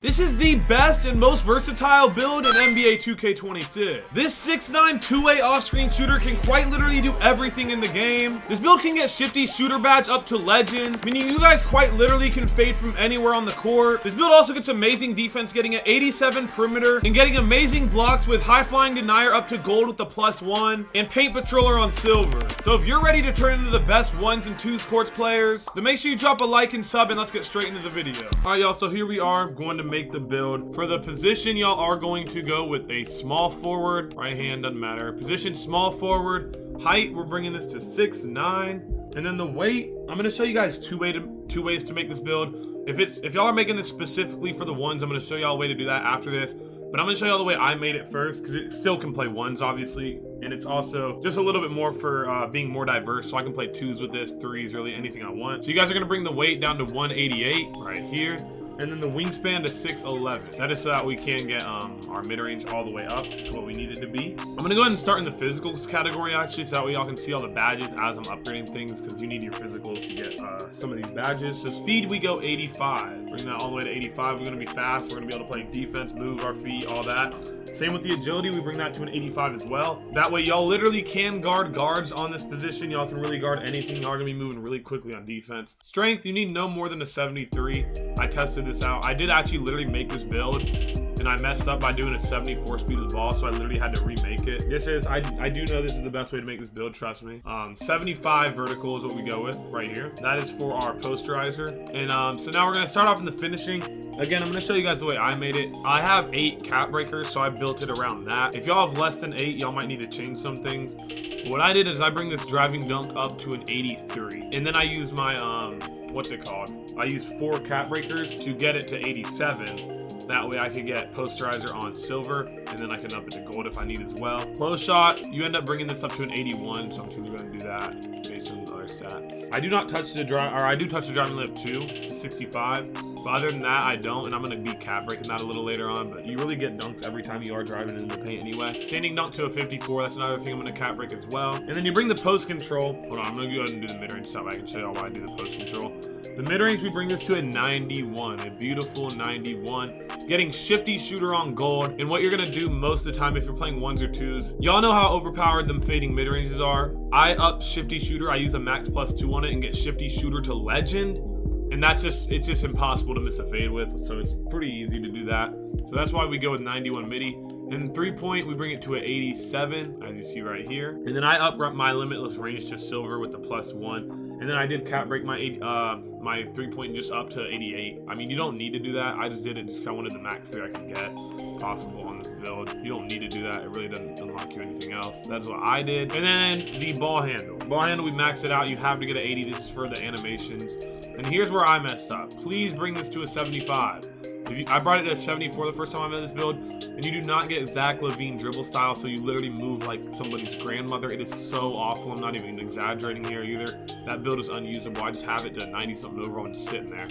This is the best and most versatile build in NBA 2K26. This 6'9" two-way off-screen shooter can quite literally do everything in the game. This build can get shifty shooter badge up to legend, meaning you guys quite literally can fade from anywhere on the court. This build also gets amazing defense, getting an 87 perimeter and getting amazing blocks with high flying denier up to gold with the +1 and paint patroller on silver. So if you're ready to turn into the best 1s and 2s courts players, then make sure you drop a like and sub, and let's get straight into the video. All right, y'all, so here we are going to make the build. For the position, y'all are going to go with a small forward, right hand, doesn't matter. Position small forward. Height, we're bringing this to 6'9". And then the weight, I'm going to show you guys two ways to make this build. If y'all are making this specifically for the 1s, I'm going to show y'all a way to do that after this. But I'm going to show y'all the way I made it first, because it still can play 1s, obviously. And it's also just a little bit more for being more diverse. So I can play 2s with this, 3s, really anything I want. So you guys are going to bring the weight down to 188 right here. And then the wingspan to 6'11". That is so that we can get our mid-range all the way up to what we need it to be. I'm going to go ahead and start in the physicals category, actually, so that way y'all can see all the badges as I'm upgrading things, because you need your physicals to get some of these badges. So speed, we go 85. Bring that all the way to 85. We're going to be fast. We're going to be able to play defense, move our feet, all that. Same with the agility. We bring that to an 85 as well. That way y'all literally can guard guards on this position. Y'all can really guard anything. Y'all are going to be moving really quickly on defense. Strength, you need no more than a 73. I tested this out. I did actually literally make this build, and I messed up by doing a 74 speed of the ball, so I literally had to remake it. This is, I do know this is the best way to make this build, trust me. 75 vertical is what we go with right here. That is for our posterizer. And so now we're gonna start off in the finishing. Again, I'm gonna show you guys the way I made it. I have 8 cap breakers, so I built it around that. If y'all have less than 8, y'all might need to change some things. What I did is I bring this driving dunk up to an 83, and then I use my what's it called? I used 4 cap breakers to get it to 87. That way I could get posterizer on silver, and then I can up it to gold if I need as well. Close shot, you end up bringing this up to an 81, so I'm going to do that based on the other stats. I do not touch the I do touch the driving lip too, to 65. But other than that, I don't, and I'm going to be cap breaking that a little later on, but you really get dunks every time you are driving in the paint anyway. Standing dunk to a 54, that's another thing I'm going to cap break as well. And then you bring the post control. Hold on, I'm going to go ahead and do the mid-range stuff. I can show you why I do the post control. The mid-range, we bring this to a 91, a beautiful 91. Getting shifty shooter on gold, and what you're going to do most of the time if you're playing 1s or 2s, y'all know how overpowered them fading mid-ranges are. I up shifty shooter, I use a max +2 on it and get shifty shooter to legend. And it's just impossible to miss a fade with, so it's pretty easy to do that. So that's why we go with 91 midi. And 3-point, we bring it to an 87, as you see right here. And then I up my limitless range to silver with the +1. And then I did cap break my 3-point just up to 88. I mean, you don't need to do that. I just did it just because I wanted the max 3 I could get possible on this build. You don't need to do that. It really doesn't unlock you anything else. That's what I did. And then the ball handle. Ball handle, we maxed it out. You have to get an 80. This is for the animations. And here's where I messed up. Please bring this to a 75. I brought it to a 74 the first time I made this build, and you do not get Zach LaVine dribble style, so you literally move like somebody's grandmother. It is so awful. I'm not even exaggerating here either. That build is unusable. I just have it to 90-something overall and sitting there.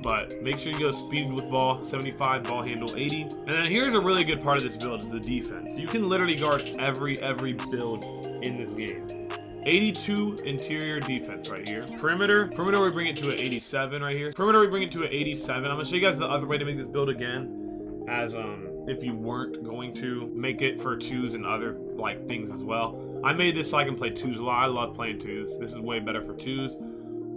But make sure you go speed with ball, 75, ball handle 80. And then here's a really good part of this build is the defense. You can literally guard every build in this game. 82 interior defense right here. Perimeter, we bring it to an 87 right here. Perimeter, we bring it to an 87. I'm gonna show you guys the other way to make this build again, as if you weren't going to make it for 2s and other like things as well. I made this so I can play 2s a lot. I love playing 2s. This is way better for 2s.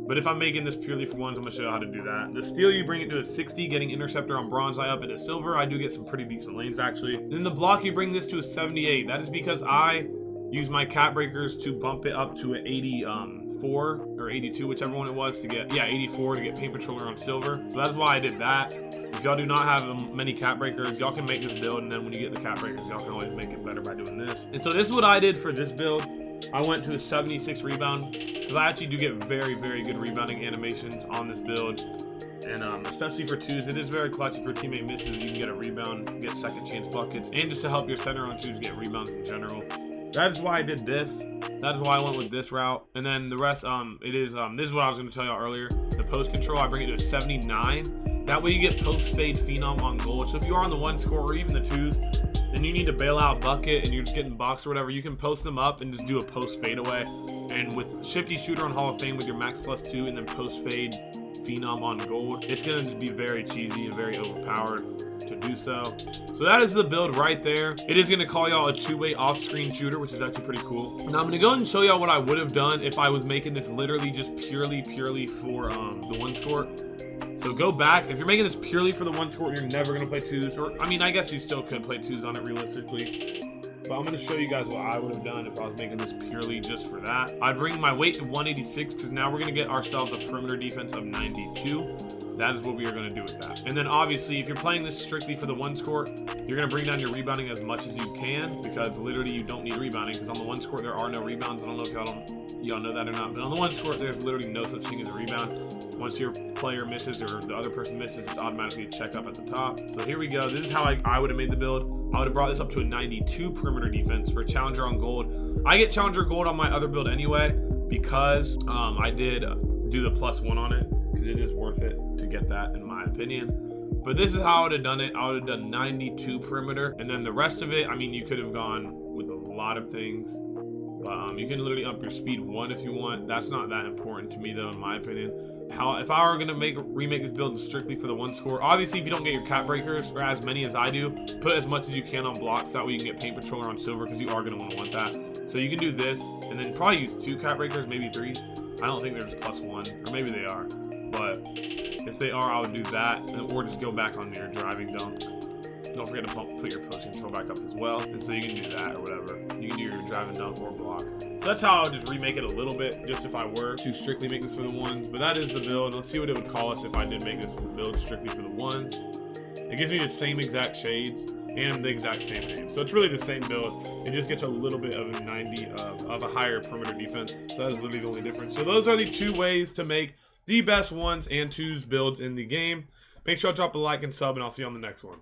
But if I'm making this purely for 1s, I'm gonna show you how to do that. The steel, you bring it to a 60, getting interceptor on bronze. I up it to silver. I do get some pretty decent lanes actually. Then the block, you bring this to a 78. That is because I use my cap breakers to bump it up to an 84 or 82, whichever one it was, to get, 84 to get paint patroller on silver. So that's why I did that. If y'all do not have many cap breakers, y'all can make this build, and then when you get the cap breakers, y'all can always make it better by doing this. And so this is what I did for this build. I went to a 76 rebound, because I actually do get very good rebounding animations on this build. And especially for 2s, it is very clutch. If your teammate misses, you can get a rebound, get second chance buckets, and just to help your center on 2s get rebounds in general. That is why I did this. That is why I went with this route. And then the rest, this is what I was going to tell y'all earlier. The post control, I bring it to a 79. That way you get post fade phenom on gold. So if you are on the 1 score or even the 2s, and you need to bail out a bucket and you're just getting boxed or whatever, you can post them up and just do a post fade away. And with shifty shooter on Hall of Fame with your max +2 and then post fade phenom on gold, it's gonna just be very cheesy and very overpowered to do so. So that is the build right there. It is gonna call y'all a two-way off-screen shooter, which is actually pretty cool. Now I'm gonna go ahead and show y'all what I would have done if I was making this literally just purely for the one score. So go back. If you're making this purely for the one score, you're never gonna play twos. Or I mean, I guess you still could play twos on it realistically. But I'm gonna show you guys what I would have done if I was making this purely just for that. I'd bring my weight to 186 because now we're gonna get ourselves a perimeter defense of 92. That is what we are gonna do with that. And then obviously, if you're playing this strictly for the one score, you're gonna bring down your rebounding as much as you can because literally you don't need rebounding because on the one score there are no rebounds. I don't know if y'all know that or not, but on the one score there's literally no such thing as a rebound. Once your player misses or the other person misses, it's automatically a check up at the top. So here we go. This is how I would have made the build. I would have brought this up to a 92 perimeter defense for challenger on gold. I get challenger gold on my other build anyway because I did do the +1 on it because it is worth it to get that in my opinion. But this is how I would have done it. I would have done 92 perimeter, and then the rest of it, I mean, you could have gone with a lot of things. But you can literally up your speed 1 if you want. That's not that important to me though, in my opinion. If I were gonna remake this build strictly for the one score, obviously if you don't get your cap breakers or as many as I do, put as much as you can on blocks. That way you can get paint patroller on silver because you are gonna want that. So you can do this and then probably use 2 cap breakers, maybe 3. I don't think there's +1, or maybe they are. But if they are, I would do that, or just go back on your driving dunk. Don't forget to put your post control back up as well, and so you can do that or whatever. You can do your driving dunk or block. So that's how I would just remake it a little bit, just if I were to strictly make this for the ones. But that is the build. Let's see what it would call us if I did make this build strictly for the ones. It gives me the same exact shades and the exact same name. So it's really the same build. It just gets a little bit of a 90 of a higher perimeter defense. So that is literally the only difference. So those are the 2 ways to make the best ones and twos builds in the game. Make sure to drop a like and sub, and I'll see you on the next one.